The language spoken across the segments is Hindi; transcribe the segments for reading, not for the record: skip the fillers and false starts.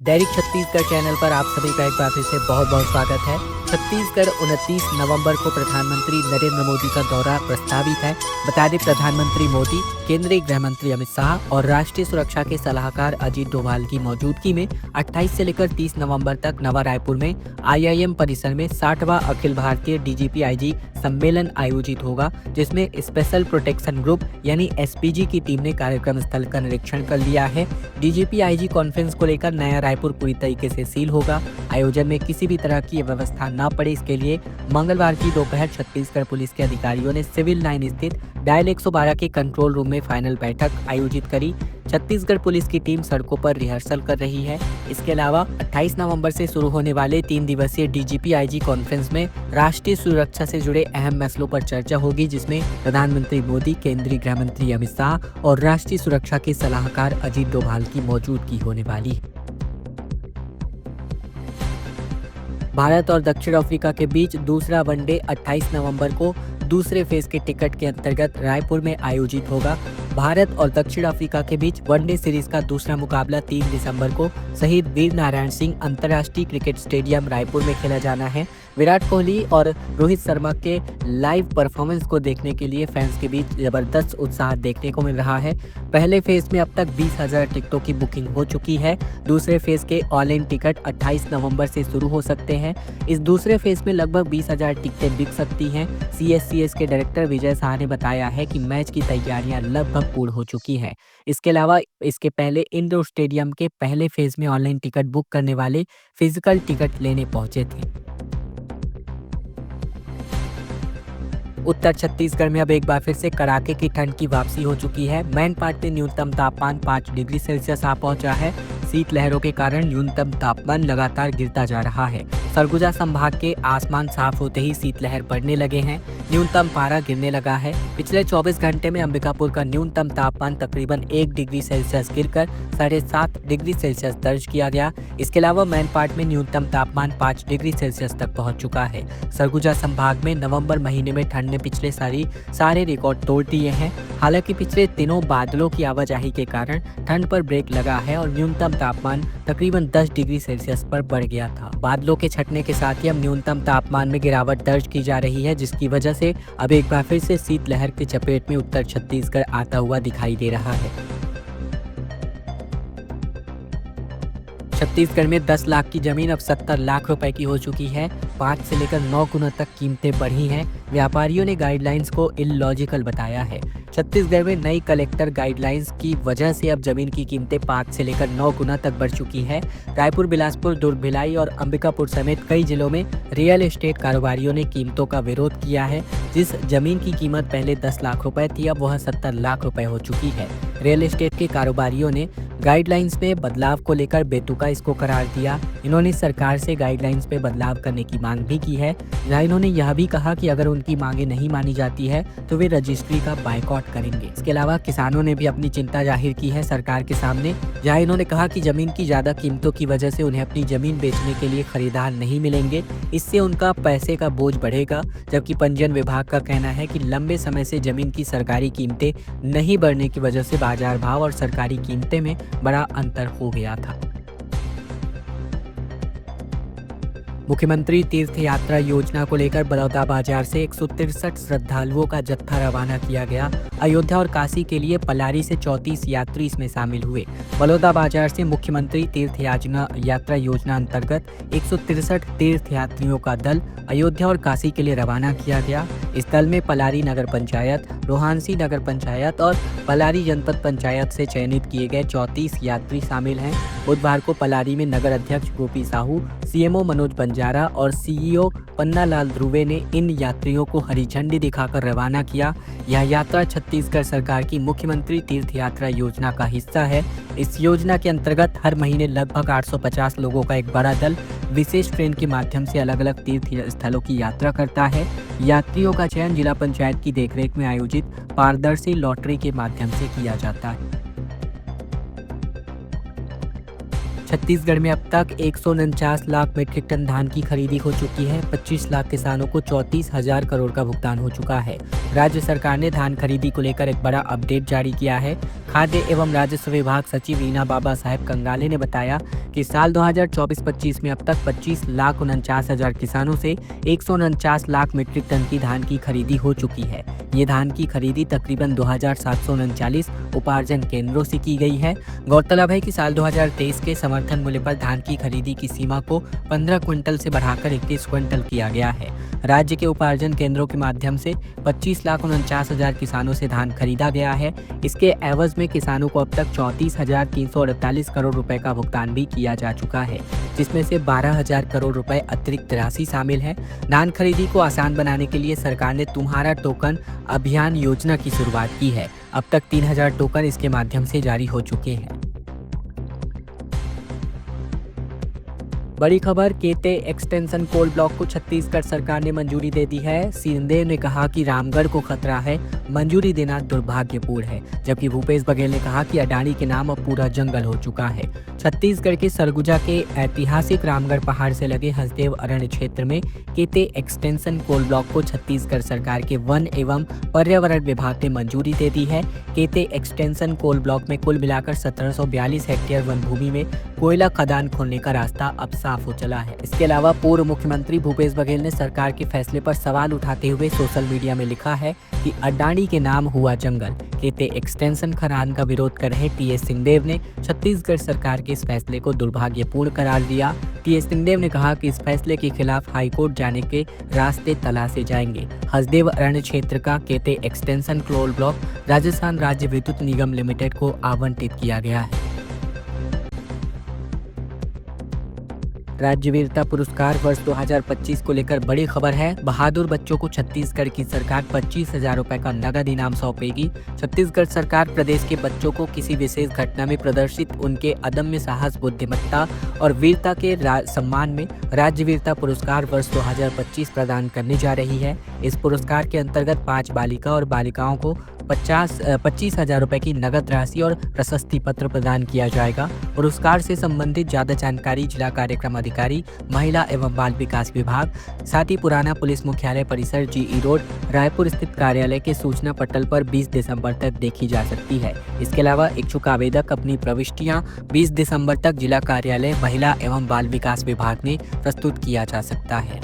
दैनिक छत्तीसगढ़ चैनल पर आप सभी का एक बार फिर से बहुत बहुत स्वागत है। छत्तीसगढ़ 29 नवंबर को प्रधानमंत्री नरेंद्र मोदी का दौरा प्रस्तावित है। बता दें, प्रधानमंत्री मोदी, केंद्रीय गृह मंत्री अमित शाह और राष्ट्रीय सुरक्षा के सलाहकार अजीत डोभाल की मौजूदगी में 28 से लेकर 30 नवंबर तक नवा रायपुर में IIM परिसर में 60वां अखिल भारतीय DGP-IG सम्मेलन आयोजित होगा, जिसमें स्पेशल प्रोटेक्शन ग्रुप यानी SPG की टीम ने कार्यक्रम स्थल का निरीक्षण कर लिया है। DGP-IG कॉन्फ्रेंस को लेकर नया रायपुर पूरी तरीके से सील होगा। आयोजन में किसी भी तरह की व्यवस्था न पड़े, इसके लिए मंगलवार की दोपहर छत्तीसगढ़ पुलिस के अधिकारियों ने सिविल लाइन स्थित डायल 112 के कंट्रोल रूम में फाइनल बैठक आयोजित करी। छत्तीसगढ़ पुलिस की टीम सड़कों पर रिहर्सल कर रही है। इसके अलावा 28 नवंबर से शुरू होने वाले 3 दिवसीय DGP-IG कॉन्फ्रेंस में राष्ट्रीय सुरक्षा से जुड़े अहम मसलों पर चर्चा होगी, जिसमें प्रधानमंत्री मोदी, केंद्रीय गृह मंत्री अमित शाह और राष्ट्रीय सुरक्षा के सलाहकार अजीत डोभाल की मौजूदगी होने वाली है। भारत और दक्षिण अफ्रीका के बीच दूसरा वनडे 28 नवंबर को दूसरे फेज के टिकट के अंतर्गत रायपुर में आयोजित होगा। भारत और दक्षिण अफ्रीका के बीच वनडे सीरीज का दूसरा मुकाबला 3 दिसंबर को शहीद वीर नारायण सिंह अंतर्राष्ट्रीय क्रिकेट स्टेडियम रायपुर में खेला जाना है। विराट कोहली और रोहित शर्मा के लाइव परफॉर्मेंस को देखने के लिए फैंस के बीच जबरदस्त उत्साह देखने को मिल रहा है। पहले फेज में अब तक 20,000 टिकटों की बुकिंग हो चुकी है। दूसरे फेज के ऑल इन टिकट 28 नवंबर से शुरू हो सकते हैं। इस दूसरे फेज में लगभग 20,000 टिकटें बिक सकती हैं। CSCS के डायरेक्टर विजय शाह ने बताया है कि मैच की तैयारियां लगभग पूर्ण हो चुकी हैं। इसके अलावा इसके पहले इंडोर स्टेडियम के पहले फेज में ऑनलाइन टिकट बुक करने वाले फिजिकल टिकट लेने पहुंचे थे। उत्तर छत्तीसगढ़ में अब एक बार फिर से कड़ाके की ठंड की वापसी हो चुकी है। मैनपाट में न्यूनतम तापमान 5 डिग्री सेल्सियस आ पहुंचा है। शीतलहरों के कारण न्यूनतम तापमान लगातार गिरता जा रहा है। सरगुजा संभाग के आसमान साफ होते ही शीतलहर बढ़ने लगे हैं। न्यूनतम पारा गिरने लगा है। पिछले 24 घंटे में अंबिकापुर का न्यूनतम तापमान तकरीबन 1 डिग्री सेल्सियस गिरकर 7.5 डिग्री सेल्सियस दर्ज किया गया। इसके अलावा मैनपाट में न्यूनतम तापमान 5 डिग्री सेल्सियस तक पहुंच चुका है। सरगुजा संभाग में नवंबर महीने में ठंड ने पिछले सारे रिकॉर्ड तोड़ दिए हैं। हालांकि पिछले दिनों बादलों की आवाजाही के कारण ठंड पर ब्रेक लगा है और न्यूनतम तापमान तकरीबन 10 डिग्री सेल्सियस पर बढ़ गया था। बादलों के छटने के साथ ही अब न्यूनतम तापमान में गिरावट दर्ज की जा रही है, जिसकी वजह से अब एक बार फिर से शीतलहर की चपेट में उत्तर छत्तीसगढ़ आता हुआ दिखाई दे रहा है। छत्तीसगढ़ में 10 लाख की जमीन अब 70 लाख रुपए की हो चुकी है। 5 से लेकर 9 गुना तक कीमतें बढ़ी हैं। व्यापारियों ने गाइडलाइंस को इलॉजिकल बताया है। छत्तीसगढ़ में नई कलेक्टर गाइडलाइंस की वजह से अब जमीन की कीमतें 5 से लेकर 9 गुना तक बढ़ चुकी है। रायपुर, बिलासपुर, दुर्ग, भिलाई और अंबिकापुर समेत कई जिलों में रियल एस्टेट कारोबारियों ने कीमतों का विरोध किया है। जिस जमीन की कीमत पहले 10 लाख रुपए थी, अब वह 70 लाख रुपए हो चुकी है। रियल एस्टेट के कारोबारियों ने गाइडलाइंस में बदलाव को लेकर बेतुका इसको करार दिया। इन्होंने सरकार से गाइडलाइंस में बदलाव करने की मांग भी की है, जहां इन्होंने यह भी कहा कि अगर उनकी मांगे नहीं मानी जाती है तो वे रजिस्ट्री का बायकॉट करेंगे। इसके अलावा किसानों ने भी अपनी चिंता जाहिर की है सरकार के सामने, जहां इन्होंने कहा कि जमीन की ज्यादा कीमतों की वजह से उन्हें अपनी जमीन बेचने के लिए खरीदार नहीं मिलेंगे। इससे उनका पैसे का बोझ बढ़ेगा। जबकि पंजीयन विभाग का कहना है कि लंबे समय से जमीन की सरकारी कीमतें नहीं बढ़ने की वजह से बाजार भाव और सरकारी कीमतें में बड़ा अंतर हो गया था। मुख्यमंत्री तीर्थ यात्रा योजना को लेकर बलौदा बाजार से 163 श्रद्धालुओं का जत्था रवाना किया गया। अयोध्या और काशी के लिए पलारी से 34 यात्री इसमें शामिल हुए। बलौदा बाजार से मुख्यमंत्री तीर्थ यात्रा योजना अंतर्गत 163 तीर्थ यात्रियों का दल अयोध्या और काशी के लिए रवाना किया गया। इस दल में पलारी नगर पंचायत, रोहानसी नगर पंचायत और पलारी जनपद पंचायत से चयनित किए गए 34 यात्री शामिल हैं। बुधवार को पलारी में नगर अध्यक्ष गोपी साहू, CMO मनोज बंजारा और CEO पन्नालाल ध्रुवे ने इन यात्रियों को हरी झंडी दिखाकर रवाना किया। यह यात्रा छत्तीसगढ़ सरकार की मुख्यमंत्री तीर्थ यात्रा योजना का हिस्सा है। इस योजना के अंतर्गत हर महीने लगभग 850 लोगों का एक बड़ा दल विशेष ट्रेन के माध्यम से अलग अलग तीर्थ स्थलों की यात्रा करता है। यात्रियों का चयन जिला पंचायत की देखरेख में आयोजित पारदर्शी लॉटरी के माध्यम से किया जाता है। छत्तीसगढ़ में अब तक 149 लाख मीट्रिक टन धान की खरीदी हो चुकी है। 25 लाख किसानों को 34,000 करोड़ का भुगतान हो चुका है। राज्य सरकार ने धान खरीदी को लेकर एक बड़ा अपडेट जारी किया है। खाद्य एवं राजस्व विभाग सचिव रीना बाबा साहेब कंगाले ने बताया कि साल 2024-25 में अब तक 25,49,000 किसानों से 149 लाख मीट्रिक टन की धान की खरीदी हो चुकी है। ये धान की खरीदी तकरीबन 2,739 उपार्जन केंद्रों से की गई है। गौरतलब है कि साल 2023 के समर्थन मूल्य पर धान की खरीदी की सीमा को 15 क्विंटल से बढ़ाकर 21 क्विंटल किया गया है। राज्य के उपार्जन केंद्रों के माध्यम से 25,49,000 किसानों से धान खरीदा गया है। इसके एवज में किसानों को अब तक 34,348 करोड़ रुपए का भुगतान भी किया जा चुका है, जिसमें से 12,000 करोड़ रुपए अतिरिक्त राशि शामिल है। धान खरीदी को आसान बनाने के लिए सरकार ने तुम्हारा टोकन अभियान योजना की शुरुआत की है। अब तक 3,000 टोकन इसके माध्यम से जारी हो चुके हैं। बड़ी खबर, केते एक्सटेंशन कोल ब्लॉक को छत्तीसगढ़ सरकार ने मंजूरी दे दी है। सिंहदेव ने कहा कि रामगढ़ को खतरा है, मंजूरी देना दुर्भाग्यपूर्ण है। जबकि भूपेश बघेल ने कहा कि अडानी के नाम अब पूरा जंगल हो चुका है। छत्तीसगढ़ के सरगुजा के ऐतिहासिक रामगढ़ पहाड़ से लगे हसदेव अरण्य क्षेत्र में केते एक्सटेंशन कोल ब्लॉक को छत्तीसगढ़ सरकार के वन एवं पर्यावरण विभाग ने मंजूरी दे दी है। केते एक्सटेंशन कोल ब्लॉक में कुल मिलाकर 1742 हेक्टेयर वन भूमि में कोयला खदान खोलने का रास्ता अब साफ हो चला है। इसके अलावा पूर्व मुख्यमंत्री भूपेश बघेल ने सरकार के फैसले पर सवाल उठाते हुए सोशल मीडिया में लिखा है कि अडानी के नाम हुआ जंगल। केते एक्सटेंशन खदान का विरोध कर रहे टीएस सिंहदेव ने छत्तीसगढ़ सरकार के इस फैसले को दुर्भाग्यपूर्ण करार दिया। टीएस सिंहदेव ने कहा कि इस फैसले के खिलाफ हाईकोर्ट जाने के रास्ते तलाशे जाएंगे। हसदेव अरण्य क्षेत्र का केते एक्सटेंशन कोल ब्लॉक राजस्थान राज्य विद्युत निगम लिमिटेड को आवंटित किया गया है। राज्य वीरता पुरस्कार वर्ष 2025 को लेकर बड़ी खबर है। बहादुर बच्चों को छत्तीसगढ़ की सरकार 25,000 रुपए का नगद इनाम सौंपेगी। छत्तीसगढ़ सरकार प्रदेश के बच्चों को किसी विशेष घटना में प्रदर्शित उनके अदम्य साहस, बुद्धिमत्ता और वीरता के सम्मान में राज्य वीरता पुरस्कार वर्ष 2025 प्रदान करने जा रही है। इस पुरस्कार के अंतर्गत 5 बालिका और बालिकाओं को 25,000 रुपए की नगद राशि और प्रशस्ति पत्र प्रदान किया जाएगा। पुरस्कार से संबंधित ज्यादा जानकारी जिला कार्यक्रम अधिकारी, महिला एवं बाल विकास विभाग, साथ ही पुराना पुलिस मुख्यालय परिसर जीई रोड, रायपुर स्थित कार्यालय के सूचना पटल पर 20 दिसंबर तक देखी जा सकती है। इसके अलावा इच्छुक आवेदक अपनी प्रविष्टियां 20 दिसंबर तक जिला कार्यालय महिला एवं बाल विकास विभाग में प्रस्तुत किया जा सकता है।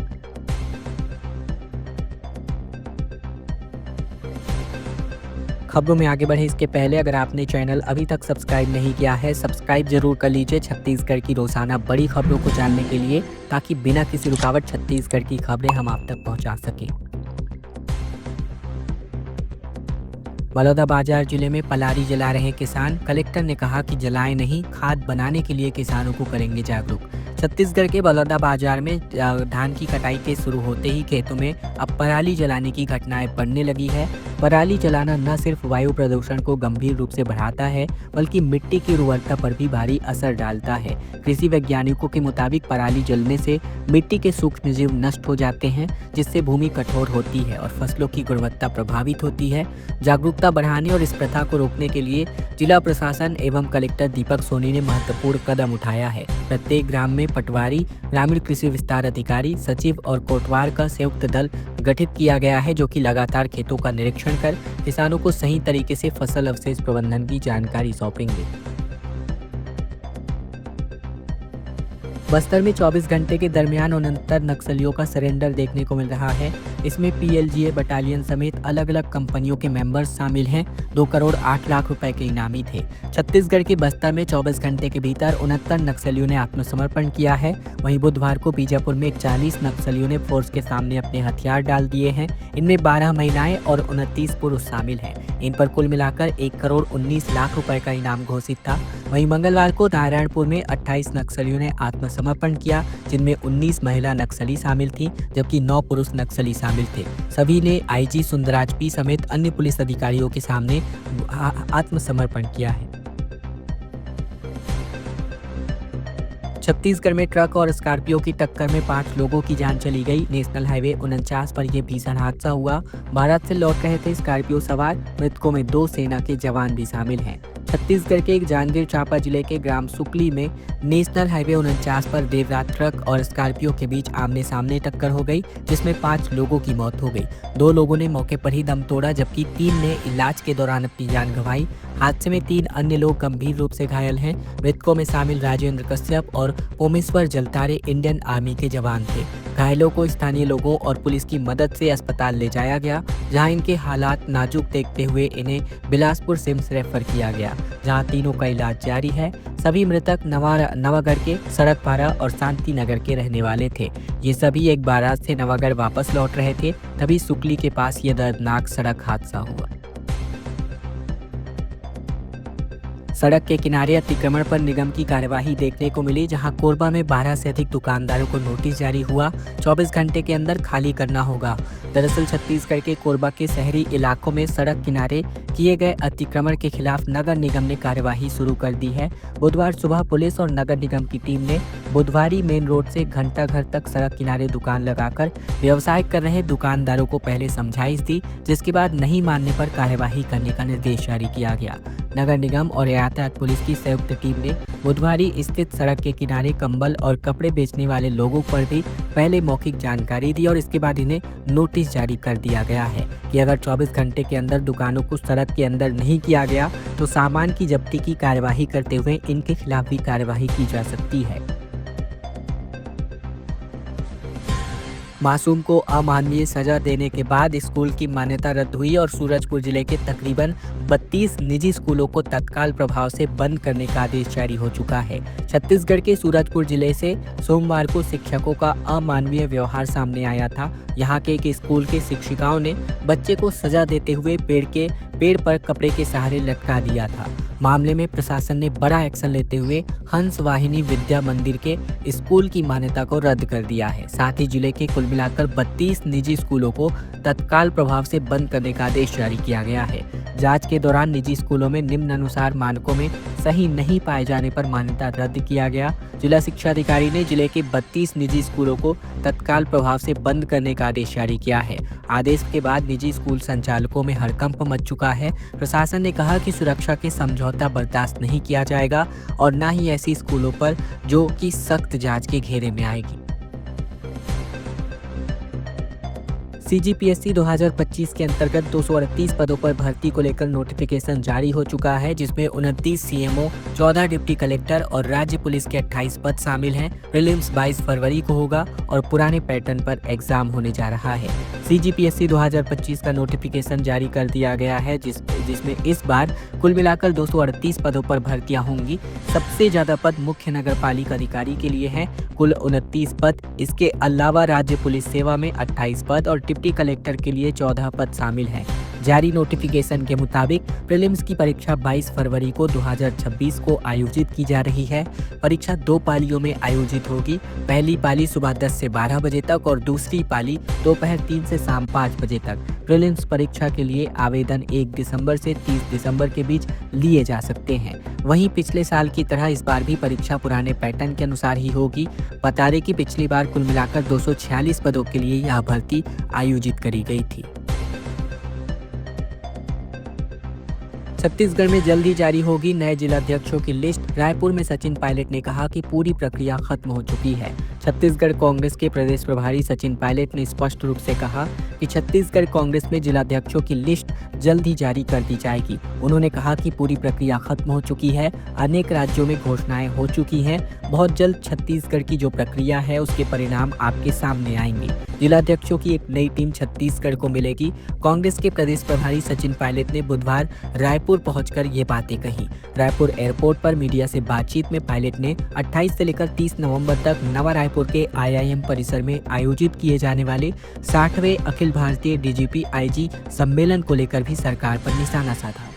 खबरों में आगे बढ़े इसके पहले अगर आपने चैनल अभी तक सब्सक्राइब नहीं किया है, सब्सक्राइब जरूर कर लीजिए छत्तीसगढ़ की रोजाना बड़ी खबरों को जानने के लिए, ताकि बिना किसी रुकावट छत्तीसगढ़ की खबरें हम आप तक पहुंचा सकें। बलौदाबाजार जिले में पलारी जला रहे किसान, कलेक्टर ने कहा कि जलाएं नहीं, खाद बनाने के लिए किसानों को करेंगे जागरूक। छत्तीसगढ़ के बलौदाबाजार में धान की कटाई के शुरू होते ही खेतों में अब पराली जलाने की घटनाएं बढ़ने लगी है। पराली जलाना न सिर्फ वायु प्रदूषण को गंभीर रूप से बढ़ाता है, बल्कि मिट्टी की उर्वरता पर भी भारी असर डालता है। कृषि वैज्ञानिकों के मुताबिक पराली जलने से मिट्टी के सूक्ष्म जीव नष्ट हो जाते हैं, जिससे भूमि कठोर होती है और फसलों की गुणवत्ता प्रभावित होती है। जागरूकता बढ़ाने और इस प्रथा को रोकने के लिए जिला प्रशासन एवं कलेक्टर दीपक सोनी ने महत्वपूर्ण कदम उठाया है। प्रत्येक ग्राम में पटवारी, ग्रामीण कृषि विस्तार अधिकारी, सचिव और कोटवार का संयुक्त दल गठित किया गया है, जो कि लगातार खेतों का निरीक्षण कर किसानों को सही तरीके से फसल अवशेष प्रबंधन की जानकारी सौंपेंगे। बस्तर में 24 घंटे के दरमियान 69 नक्सलियों का सरेंडर देखने को मिल रहा है। इसमें पीएलजीए बटालियन समेत अलग अलग कंपनियों के मेंबर्स शामिल हैं। 2 करोड़ 8 लाख रुपए के इनामी थे। छत्तीसगढ़ के बस्तर में 24 घंटे के भीतर 69 नक्सलियों ने आत्मसमर्पण किया है। वहीं बुधवार को बीजापुर में 40 नक्सलियों ने फोर्स के सामने अपने हथियार डाल दिए हैं। इनमें 12 महिलाएं और 29 पुरुष शामिल हैं। इन पर कुल मिलाकर 1 करोड़ 19 लाख रुपए का इनाम घोषित था। वहीं मंगलवार को नारायणपुर में 28 नक्सलियों ने आत्मसमर्पण किया, जिनमें 19 महिला नक्सली शामिल थी, जबकि 9 पुरुष नक्सली शामिल थे। सभी ने आईजी सुंदराज पी समेत अन्य पुलिस अधिकारियों के सामने आत्मसमर्पण किया है। छत्तीसगढ़ में ट्रक और स्कॉर्पियो की टक्कर में 5 लोगों की जान चली गई। नेशनल हाईवे 49 पर यह भीषण हादसा हुआ। भारत से लौट रहे थे स्कॉर्पियो सवार। मृतकों में 2 सेना के जवान भी शामिल हैं। छत्तीसगढ़ के जांजगीर चांपा जिले के ग्राम सुकली में नेशनल हाईवे 49 पर देर रात ट्रक और स्कॉर्पियो के बीच आमने सामने टक्कर हो गई, जिसमें 5 लोगों की मौत हो गई। 2 लोगों ने मौके पर ही दम तोड़ा, जबकि 3 ने इलाज के दौरान अपनी जान गंवाई। हादसे में 3 अन्य लोग गंभीर रूप से घायल हैं। मृतकों में शामिल राजेंद्र कश्यप और पोमेश्वर जलतारे इंडियन आर्मी के जवान थे। घायलों को स्थानीय लोगों और पुलिस की मदद से अस्पताल ले जाया गया, जहां इनके हालात नाजुक देखते हुए इन्हें बिलासपुर सिम्स रेफर किया गया, जहां तीनों का इलाज जारी है। सभी मृतक नवागढ़ के सड़कपारा और शांति नगर के रहने वाले थे। ये सभी एक बारात से नवागढ़ वापस लौट रहे थे, तभी सुकली के पास ये दर्दनाक सड़क हादसा हुआ। सड़क के किनारे अतिक्रमण पर निगम की कार्यवाही देखने को मिली, जहां कोरबा में 12 से अधिक दुकानदारों को नोटिस जारी हुआ। 24 घंटे के अंदर खाली करना होगा। दरअसल छत्तीसगढ़ के कोरबा के शहरी इलाकों में सड़क किनारे किए गए अतिक्रमण के खिलाफ नगर निगम ने कार्यवाही शुरू कर दी है। बुधवार सुबह पुलिस और नगर निगम की टीम ने बुधवारी मेन रोड से घंटा घर तक सड़क किनारे दुकान लगाकर व्यवसाय कर रहे दुकानदारों को पहले समझाइश दी, जिसके बाद नहीं मानने पर कार्यवाही करने का निर्देश जारी किया गया। नगर निगम और यातायात पुलिस की संयुक्त टीम ने बुधवारी स्थित सड़क के किनारे कंबल और कपड़े बेचने वाले लोगों पर भी पहले मौखिक जानकारी दी और इसके बाद इन्हें नोटिस जारी कर दिया गया है कि अगर 24 घंटे के अंदर दुकानों को सड़क के अंदर नहीं किया गया तो सामान की जब्ती की कार्यवाही करते हुए इनके खिलाफ भी कार्यवाही की जा सकती है। मासूम को अमानवीय सजा देने के बाद स्कूल की मान्यता रद्द हुई और सूरजपुर जिले के तकरीबन 32 निजी स्कूलों को तत्काल प्रभाव से बंद करने का आदेश जारी हो चुका है। छत्तीसगढ़ के सूरजपुर जिले से सोमवार को शिक्षकों का अमानवीय व्यवहार सामने आया था। यहाँ के एक स्कूल के शिक्षिकाओं ने बच्चे को सजा देते हुए पेड़ पर कपड़े के सहारे लटका दिया था। मामले में प्रशासन ने बड़ा एक्शन लेते हुए हंस वाहिनी विद्या मंदिर के स्कूल की मान्यता को रद्द कर दिया है। साथ ही जिले के कुल मिलाकर 32 निजी स्कूलों को तत्काल प्रभाव से बंद करने का आदेश जारी किया गया है। जांच के दौरान निजी स्कूलों में निम्नानुसार मानकों में सही नहीं पाए जाने पर मान्यता रद्द किया गया। जिला शिक्षा अधिकारी ने जिले के 32 निजी स्कूलों को तत्काल प्रभाव से बंद करने का आदेश जारी किया है। आदेश के बाद निजी स्कूल संचालकों में हड़कंप मच चुका है। प्रशासन ने कहा कि सुरक्षा के समझौता बर्दाश्त नहीं किया जाएगा और न ही ऐसी स्कूलों पर जो कि सख्त जांच के घेरे में आएगी। सीजीपीएससी 2025 के अंतर्गत 238 पदों पर भर्ती को लेकर नोटिफिकेशन जारी हो चुका है, जिसमें 29 सीएमओ, 14 डिप्टी कलेक्टर और राज्य पुलिस के 28 पद शामिल हैं। प्रीलिम्स 22 फरवरी को होगा और पुराने पैटर्न पर एग्जाम होने जा रहा है। सीजीपीएससी 2025 का नोटिफिकेशन जारी कर दिया गया है, जिसमें इस बार कुल मिलाकर 238 पदों पर भर्तियां होंगी। सबसे ज्यादा पद मुख्य नगर पालिका अधिकारी के लिए हैं, कुल 29 पद। इसके अलावा राज्य पुलिस सेवा में 28 पद और डिप्टी कलेक्टर के लिए 14 पद शामिल हैं। जारी नोटिफिकेशन के मुताबिक प्रीलिम्स की परीक्षा 22 फरवरी को 2026 को आयोजित की जा रही है। परीक्षा 2 पालियों में आयोजित होगी। पहली पाली सुबह 10 से 12 बजे तक और दूसरी पाली दोपहर 3 से शाम 5 बजे तक। प्रीलिम्स परीक्षा के लिए आवेदन 1 दिसंबर से 30 दिसंबर के बीच लिए जा सकते हैं। वहीं पिछले साल की तरह इस बार भी परीक्षा पुराने पैटर्न के अनुसार ही होगी। बता दें कि पिछली बार कुल मिलाकर 246 पदों के लिए यह भर्ती आयोजित करी गई थी। छत्तीसगढ़ में जल्द ही जारी होगी नए जिलाध्यक्षों की लिस्ट। रायपुर में सचिन पायलट ने कहा कि पूरी प्रक्रिया खत्म हो चुकी है। छत्तीसगढ़ कांग्रेस के प्रदेश प्रभारी सचिन पायलट ने स्पष्ट रूप से कहा कि छत्तीसगढ़ कांग्रेस में जिलाध्यक्षों की लिस्ट जल्द ही जारी कर दी जाएगी। उन्होंने कहा कि पूरी प्रक्रिया खत्म हो चुकी है। अनेक राज्यों में घोषणाएं हो चुकी हैं। बहुत जल्द छत्तीसगढ़ की जो प्रक्रिया है उसके परिणाम आपके सामने आएंगे। जिलाध्यक्षों की एक नई टीम छत्तीसगढ़ को मिलेगी। कांग्रेस के प्रदेश प्रभारी सचिन पायलट ने बुधवार रायपुर पहुंचकर ये बातें कही। रायपुर एयरपोर्ट पर मीडिया से बातचीत में पायलट ने 28 से लेकर 30 नवंबर तक नवा रायपुर के IIM परिसर में आयोजित किए जाने वाले 60वें अखिल भारतीय DGP IG सम्मेलन को लेकर भी सरकार पर निशाना साधा।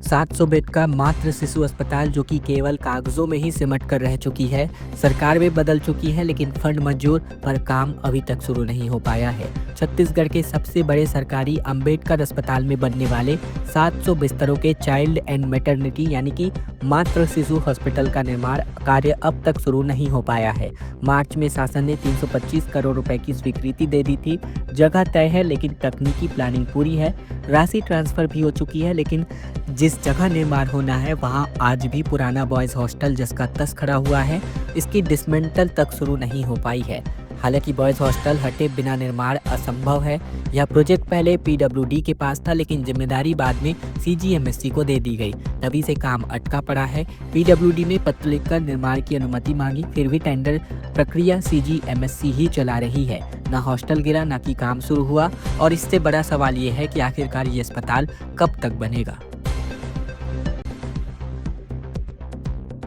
700 बेड का मातृ शिशु अस्पताल जो कि केवल कागजों में ही सिमट कर रह चुकी है। सरकार भी बदल चुकी है, लेकिन फंड मंजूर पर काम अभी तक शुरू नहीं हो पाया है। छत्तीसगढ़ के सबसे बड़े सरकारी अंबेडकर अस्पताल में बनने वाले 700 बिस्तरों के चाइल्ड एंड मैटरनिटी यानी कि मातृ शिशु हॉस्पिटल का निर्माण कार्य अब तक शुरू नहीं हो पाया है। मार्च में शासन ने 325 करोड़ रुपए की स्वीकृति दे दी थी। जगह तय है, लेकिन तकनीकी प्लानिंग पूरी है। राशि ट्रांसफ़र भी हो चुकी है, लेकिन जिस जगह निर्माण होना है वहाँ आज भी पुराना बॉयज़ हॉस्टल जिसका तस खड़ा हुआ है, इसकी डिसमेंटल तक शुरू नहीं हो पाई है। हालांकि बॉयज़ हॉस्टल हटे बिना निर्माण असंभव है। यह प्रोजेक्ट पहले पीडब्ल्यूडी के पास था, लेकिन जिम्मेदारी बाद में सीजीएमएससी को दे दी गई, तभी से काम अटका पड़ा है। पीडब्ल्यूडी ने पत्र लिखकर निर्माण की अनुमति मांगी, फिर भी टेंडर प्रक्रिया सीजीएमएससी ही चला रही है। ना हॉस्टल गिरा, ना कि काम शुरू हुआ, और इससे बड़ा सवाल ये है कि आखिरकार ये अस्पताल कब तक बनेगा।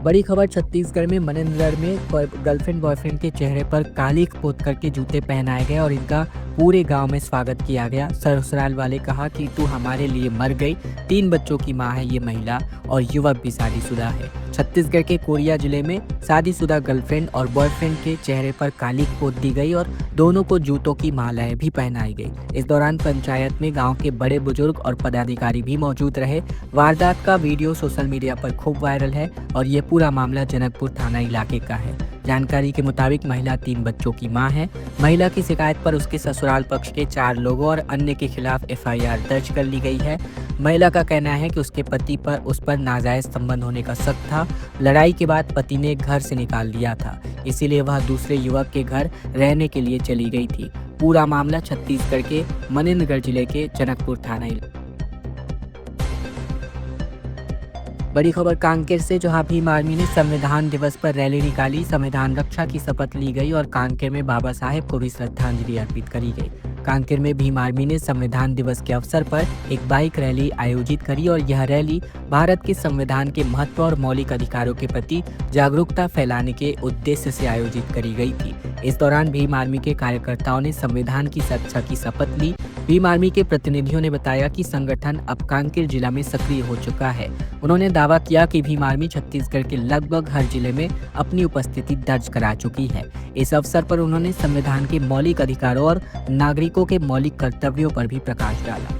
बड़ी खबर छत्तीसगढ़ में मनेन्द्रगढ़ में गर्लफ्रेंड बॉयफ्रेंड के चेहरे पर कालिख पोत करके जूते पहनाए गए और इनका पूरे गांव में स्वागत किया गया। ससुराल वाले कहा कि तू हमारे लिए मर गई। 3 बच्चों की मां है ये महिला और युवक भी शादीशुदा है। छत्तीसगढ़ के कोरिया जिले में शादीशुदा गर्लफ्रेंड और बॉयफ्रेंड के चेहरे पर कालिख पोत दी गई और दोनों को जूतों की मालाएं भी पहनाई गई। इस दौरान पंचायत में गांव के बड़े बुजुर्ग और पदाधिकारी भी मौजूद रहे। वारदात का वीडियो सोशल मीडिया पर खूब वायरल है और ये पूरा मामला जनकपुर थाना इलाके का है। जानकारी के मुताबिक महिला 3 बच्चों की मां है। महिला की शिकायत पर उसके ससुराल पक्ष के 4 लोगों और अन्य के खिलाफ एफआईआर दर्ज कर ली गई है। महिला का कहना है कि उसके पति पर उस पर नाजायज संबंध होने का शक था। लड़ाई के बाद पति ने घर से निकाल दिया था, इसीलिए वह दूसरे युवक के घर रहने के लिए चली गई थी। पूरा मामला छत्तीसगढ़ के मनेन्द्रगढ़ जिले के जनकपुर थाना। बड़ी खबर कांकेर से, जहां भीम आर्मी ने संविधान दिवस पर रैली निकाली। संविधान रक्षा की शपथ ली गई और कांकेर में बाबा साहेब को भी श्रद्धांजलि अर्पित करी गई। कांकेर में भीम आर्मी ने संविधान दिवस के अवसर पर एक बाइक रैली आयोजित करी और यह रैली भारत के संविधान के महत्व और मौलिक अधिकारों के प्रति जागरूकता फैलाने के उद्देश्य से आयोजित करी गई थी। इस दौरान भीम आर्मी के कार्यकर्ताओं ने संविधान की रक्षा की शपथ ली। भीम आर्मी के प्रतिनिधियों ने बताया कि संगठन अब कांकेर जिला में सक्रिय हो चुका है। उन्होंने दावा किया कि भीम आर्मी छत्तीसगढ़ के लगभग हर जिले में अपनी उपस्थिति दर्ज करा चुकी है। इस अवसर पर उन्होंने संविधान के मौलिक अधिकारों और नागरिकों के मौलिक कर्तव्यों पर भी प्रकाश डाला।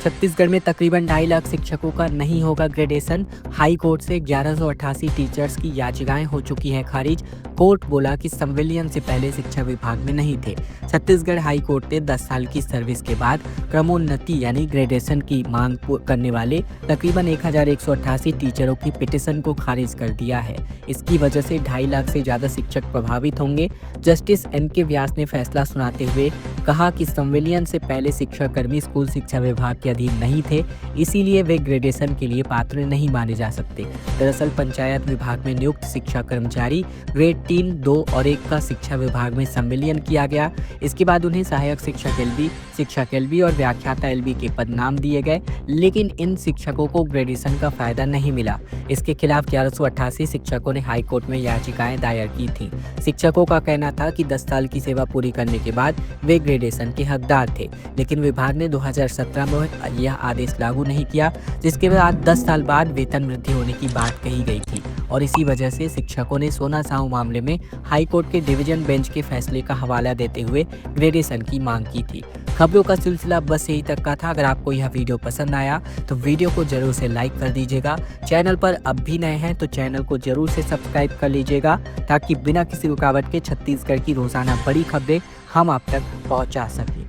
छत्तीसगढ़ में तकरीबन 2.5 लाख शिक्षकों का नहीं होगा ग्रेडेशन। हाई कोर्ट से 1188 टीचर्स की याचिकाएं हो चुकी हैं खारिज। कोर्ट बोला कि संविलियन से पहले शिक्षा विभाग में नहीं थे। छत्तीसगढ़ हाई कोर्ट ने 10 साल की सर्विस के बाद क्रमोन्नति यानी ग्रेडेशन की मांग करने वाले तकरीबन 1188 टीचरों की पिटीशन को खारिज कर दिया है। इसकी वजह से 2.5 लाख से ज्यादा शिक्षक प्रभावित होंगे। Justice NK. व्यास ने फैसला सुनाते हुए कहा कि संविलियन से पहले शिक्षाकर्मी स्कूल शिक्षा विभाग के अधीन नहीं थे, इसीलिए वे ग्रेडेशन के लिए पात्र नहीं माने जा सकते। दरअसल पंचायत विभाग में नियुक्त शिक्षा कर्मचारी ग्रेड 3, 2 और 1 का शिक्षा विभाग में संविलियन किया गया। इसके बाद उन्हें सहायक शिक्षक एलबी और व्याख्याता एलबी के पद नाम दिए गए, लेकिन इन शिक्षकों को ग्रेडेशन का फायदा नहीं मिला। इसके खिलाफ 1188 शिक्षकों ने हाईकोर्ट में याचिकाएं दायर की थी। शिक्षकों का कहना था कि 10 साल की सेवा पूरी करने के बाद वे ग्रेडेशन के हकदार थे, लेकिन विभाग ने 2017 में यह आदेश लागू नहीं किया, जिसके बाद 10 साल बाद वेतन वृद्धि होने की बात कही गई थी और इसी वजह से शिक्षकों ने सोना साहू मामले में हाईकोर्ट के डिवीजन बेंच के फैसले का हवाला देते हुए ग्रेडेशन की मांग की थी। खबरों का सिलसिला बस यही तक का था। अगर आपको यह वीडियो पसंद आया तो वीडियो को जरूर से लाइक कर दीजिएगा। चैनल पर अब भी नए हैं तो चैनल को जरूर से सब्सक्राइब कर लीजिएगा, ताकि बिना किसी रुकावट के छत्तीसगढ़ की रोजाना बड़ी खबरें हम आप तक पहुंचा सकें।